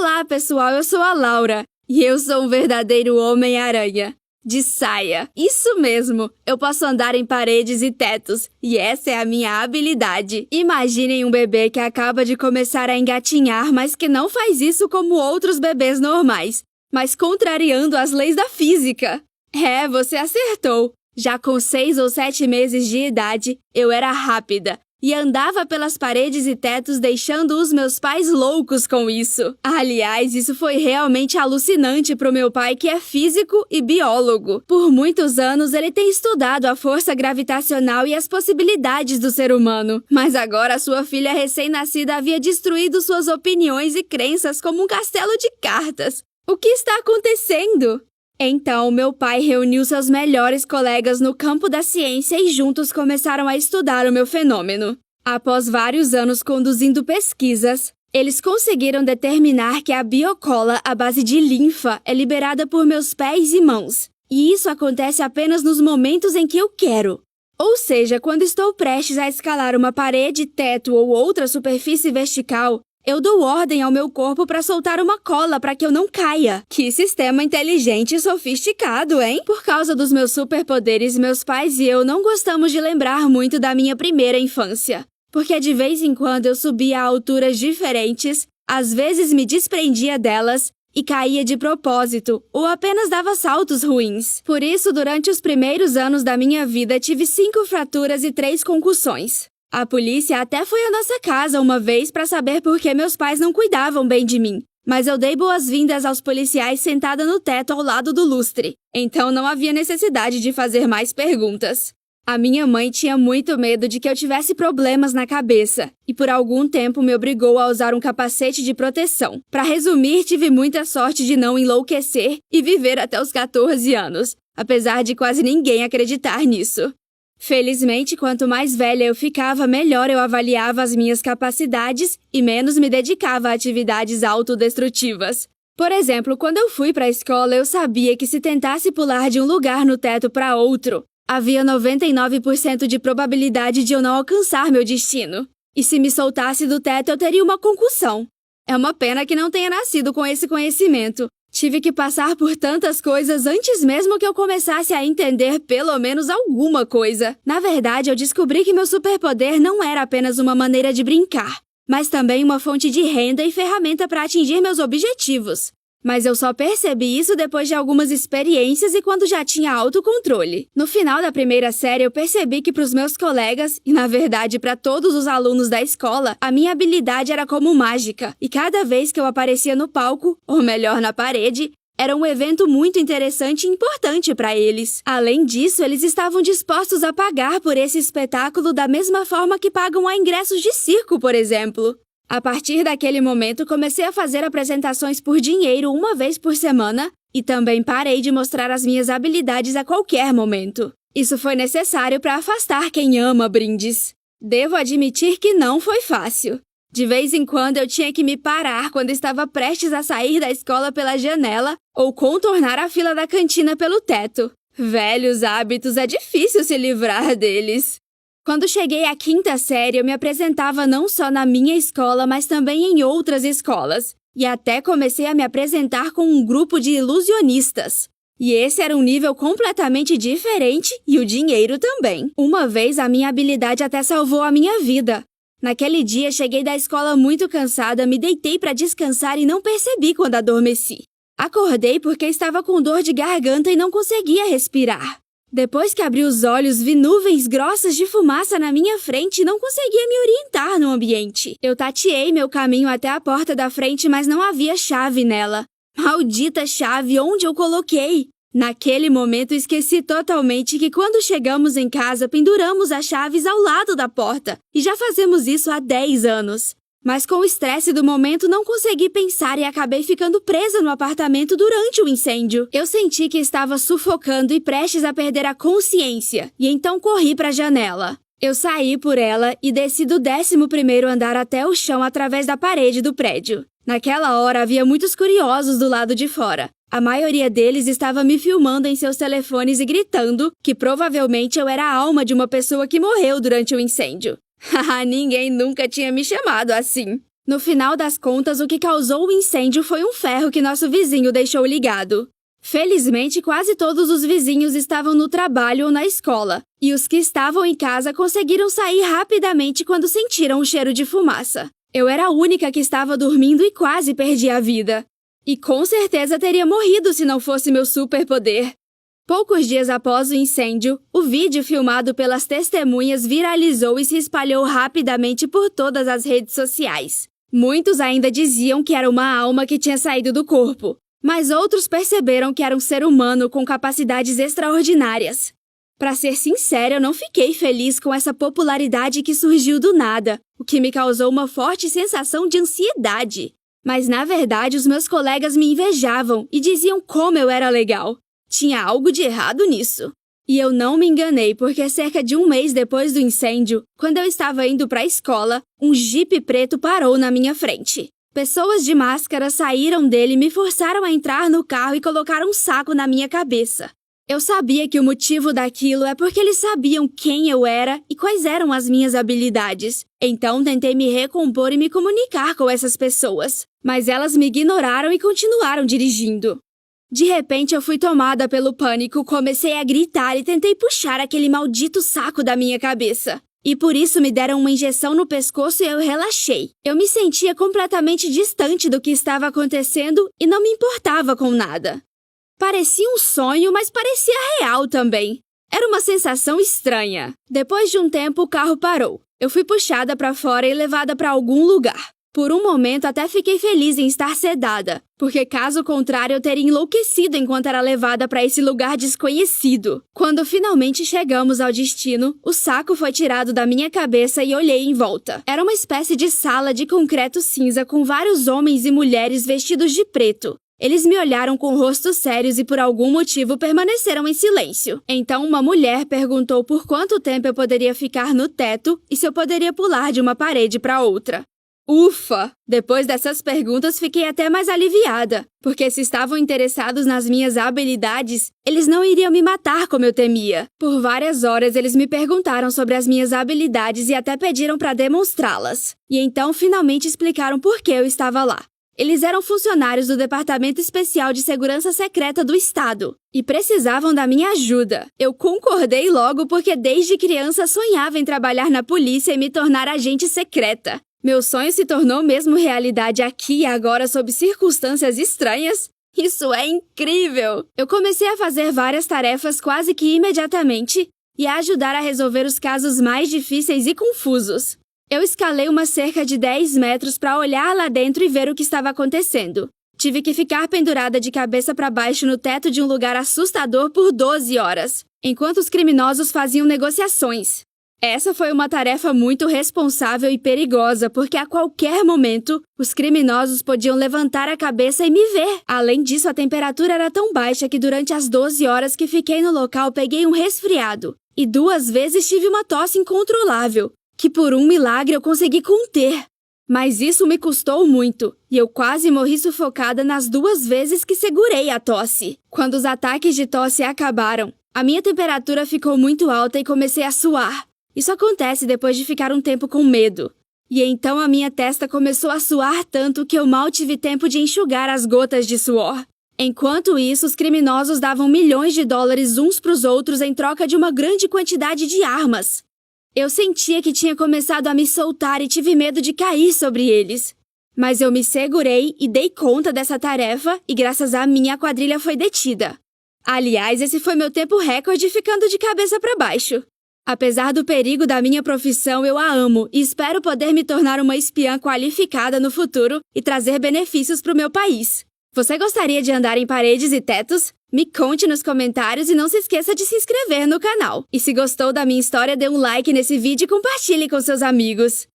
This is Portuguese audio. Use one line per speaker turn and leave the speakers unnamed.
Olá, pessoal, eu sou a Laura e eu sou um verdadeiro Homem-Aranha. De saia. Isso mesmo, eu posso andar em paredes e tetos, e essa é a minha habilidade. Imaginem um bebê que acaba de começar a engatinhar, mas que não faz isso como outros bebês normais, mas contrariando as leis da física. É, você acertou. Já com 6 ou 7 meses de idade, eu era rápida e andava pelas paredes e tetos deixando os meus pais loucos com isso. Aliás, isso foi realmente alucinante pro meu pai, que é físico e biólogo. Por muitos anos ele tem estudado a força gravitacional e as possibilidades do ser humano. Mas agora sua filha recém-nascida havia destruído suas opiniões e crenças como um castelo de cartas. O que está acontecendo? Então, meu pai reuniu seus melhores colegas no campo da ciência e juntos começaram a estudar o meu fenômeno. Após vários anos conduzindo pesquisas, eles conseguiram determinar que a biocola à base de linfa é liberada por meus pés e mãos. E isso acontece apenas nos momentos em que eu quero. Ou seja, quando estou prestes a escalar uma parede, teto ou outra superfície vertical, eu dou ordem ao meu corpo para soltar uma cola para que eu não caia. Que sistema inteligente e sofisticado, hein? Por causa dos meus superpoderes, meus pais e eu não gostamos de lembrar muito da minha primeira infância. Porque de vez em quando eu subia a alturas diferentes, às vezes me desprendia delas e caía de propósito, ou apenas dava saltos ruins. Por isso, durante os primeiros anos da minha vida, tive 5 fraturas e 3 concussões. A polícia até foi à nossa casa uma vez para saber por que meus pais não cuidavam bem de mim. Mas eu dei boas-vindas aos policiais sentada no teto ao lado do lustre. Então não havia necessidade de fazer mais perguntas. A minha mãe tinha muito medo de que eu tivesse problemas na cabeça. E por algum tempo me obrigou a usar um capacete de proteção. Para resumir, tive muita sorte de não enlouquecer e viver até os 14 anos. Apesar de quase ninguém acreditar nisso. Felizmente, quanto mais velha eu ficava, melhor eu avaliava as minhas capacidades e menos me dedicava a atividades autodestrutivas. Por exemplo, quando eu fui para a escola, eu sabia que se tentasse pular de um lugar no teto para outro, havia 99% de probabilidade de eu não alcançar meu destino. E se me soltasse do teto, eu teria uma concussão. É uma pena que não tenha nascido com esse conhecimento. Tive que passar por tantas coisas antes mesmo que eu começasse a entender pelo menos alguma coisa. Na verdade, eu descobri que meu superpoder não era apenas uma maneira de brincar, mas também uma fonte de renda e ferramenta para atingir meus objetivos. Mas eu só percebi isso depois de algumas experiências e quando já tinha autocontrole. No final da primeira série, eu percebi que para os meus colegas, e na verdade para todos os alunos da escola, a minha habilidade era como mágica. E cada vez que eu aparecia no palco, ou melhor, na parede, era um evento muito interessante e importante para eles. Além disso, eles estavam dispostos a pagar por esse espetáculo da mesma forma que pagam a ingressos de circo, por exemplo. A partir daquele momento, comecei a fazer apresentações por dinheiro uma vez por semana e também parei de mostrar as minhas habilidades a qualquer momento. Isso foi necessário para afastar quem ama brindes. Devo admitir que não foi fácil. De vez em quando eu tinha que me parar quando estava prestes a sair da escola pela janela ou contornar a fila da cantina pelo teto. Velhos hábitos, é difícil se livrar deles. Quando cheguei à 5ª série, eu me apresentava não só na minha escola, mas também em outras escolas. E até comecei a me apresentar com um grupo de ilusionistas. E esse era um nível completamente diferente e o dinheiro também. Uma vez, a minha habilidade até salvou a minha vida. Naquele dia, cheguei da escola muito cansada, me deitei para descansar e não percebi quando adormeci. Acordei porque estava com dor de garganta e não conseguia respirar. Depois que abri os olhos, vi nuvens grossas de fumaça na minha frente e não conseguia me orientar no ambiente. Eu tateei meu caminho até a porta da frente, mas não havia chave nela. Maldita chave, onde eu coloquei? Naquele momento, esqueci totalmente que quando chegamos em casa, penduramos as chaves ao lado da porta. E já fazemos isso há 10 anos. Mas com o estresse do momento não consegui pensar e acabei ficando presa no apartamento durante o incêndio. Eu senti que estava sufocando e prestes a perder a consciência, e então corri para a janela. Eu saí por ela e desci do 11º andar até o chão através da parede do prédio. Naquela hora havia muitos curiosos do lado de fora. A maioria deles estava me filmando em seus telefones e gritando que provavelmente eu era a alma de uma pessoa que morreu durante o incêndio. Haha, ninguém nunca tinha me chamado assim. No final das contas, o que causou o incêndio foi um ferro que nosso vizinho deixou ligado. Felizmente, quase todos os vizinhos estavam no trabalho ou na escola, e os que estavam em casa conseguiram sair rapidamente quando sentiram o cheiro de fumaça. Eu era a única que estava dormindo e quase perdi a vida. E com certeza teria morrido se não fosse meu superpoder. Poucos dias após o incêndio, o vídeo filmado pelas testemunhas viralizou e se espalhou rapidamente por todas as redes sociais. Muitos ainda diziam que era uma alma que tinha saído do corpo, mas outros perceberam que era um ser humano com capacidades extraordinárias. Para ser sincera, eu não fiquei feliz com essa popularidade que surgiu do nada, o que me causou uma forte sensação de ansiedade. Mas na verdade, os meus colegas me invejavam e diziam como eu era legal. Tinha algo de errado nisso. E eu não me enganei, porque cerca de um mês depois do incêndio, quando eu estava indo para a escola, um jipe preto parou na minha frente. Pessoas de máscara saíram dele e me forçaram a entrar no carro e colocaram um saco na minha cabeça. Eu sabia que o motivo daquilo é porque eles sabiam quem eu era e quais eram as minhas habilidades. Então tentei me recompor e me comunicar com essas pessoas. Mas elas me ignoraram e continuaram dirigindo. De repente eu fui tomada pelo pânico, comecei a gritar e tentei puxar aquele maldito saco da minha cabeça. E por isso me deram uma injeção no pescoço e eu relaxei. Eu me sentia completamente distante do que estava acontecendo e não me importava com nada. Parecia um sonho, mas parecia real também. Era uma sensação estranha. Depois de um tempo, o carro parou. Eu fui puxada para fora e levada para algum lugar. Por um momento, até fiquei feliz em estar sedada, porque caso contrário eu teria enlouquecido enquanto era levada para esse lugar desconhecido. Quando finalmente chegamos ao destino, o saco foi tirado da minha cabeça e olhei em volta. Era uma espécie de sala de concreto cinza com vários homens e mulheres vestidos de preto. Eles me olharam com rostos sérios e por algum motivo permaneceram em silêncio. Então uma mulher perguntou por quanto tempo eu poderia ficar no teto e se eu poderia pular de uma parede para outra. Ufa! Depois dessas perguntas fiquei até mais aliviada, porque se estavam interessados nas minhas habilidades, eles não iriam me matar como eu temia. Por várias horas eles me perguntaram sobre as minhas habilidades e até pediram para demonstrá-las. E então finalmente explicaram por que eu estava lá. Eles eram funcionários do Departamento Especial de Segurança Secreta do Estado e precisavam da minha ajuda. Eu concordei logo porque desde criança sonhava em trabalhar na polícia e me tornar agente secreta. Meu sonho se tornou mesmo realidade aqui e agora sob circunstâncias estranhas. Isso é incrível! Eu comecei a fazer várias tarefas quase que imediatamente e a ajudar a resolver os casos mais difíceis e confusos. Eu escalei uma cerca de 10 metros para olhar lá dentro e ver o que estava acontecendo. Tive que ficar pendurada de cabeça para baixo no teto de um lugar assustador por 12 horas, enquanto os criminosos faziam negociações. Essa foi uma tarefa muito responsável e perigosa, porque a qualquer momento, os criminosos podiam levantar a cabeça e me ver. Além disso, a temperatura era tão baixa que durante as 12 horas que fiquei no local peguei um resfriado. E 2 vezes tive uma tosse incontrolável, que por um milagre eu consegui conter. Mas isso me custou muito, e eu quase morri sufocada nas 2 vezes que segurei a tosse. Quando os ataques de tosse acabaram, a minha temperatura ficou muito alta e comecei a suar. Isso acontece depois de ficar um tempo com medo. E então a minha testa começou a suar tanto que eu mal tive tempo de enxugar as gotas de suor. Enquanto isso, os criminosos davam milhões de dólares uns para os outros em troca de uma grande quantidade de armas. Eu sentia que tinha começado a me soltar e tive medo de cair sobre eles. Mas eu me segurei e dei conta dessa tarefa e graças a mim a quadrilha foi detida. Aliás, esse foi meu tempo recorde ficando de cabeça para baixo. Apesar do perigo da minha profissão, eu a amo e espero poder me tornar uma espiã qualificada no futuro e trazer benefícios para o meu país. Você gostaria de andar em paredes e tetos? Me conte nos comentários e não se esqueça de se inscrever no canal. E se gostou da minha história, dê um like nesse vídeo e compartilhe com seus amigos.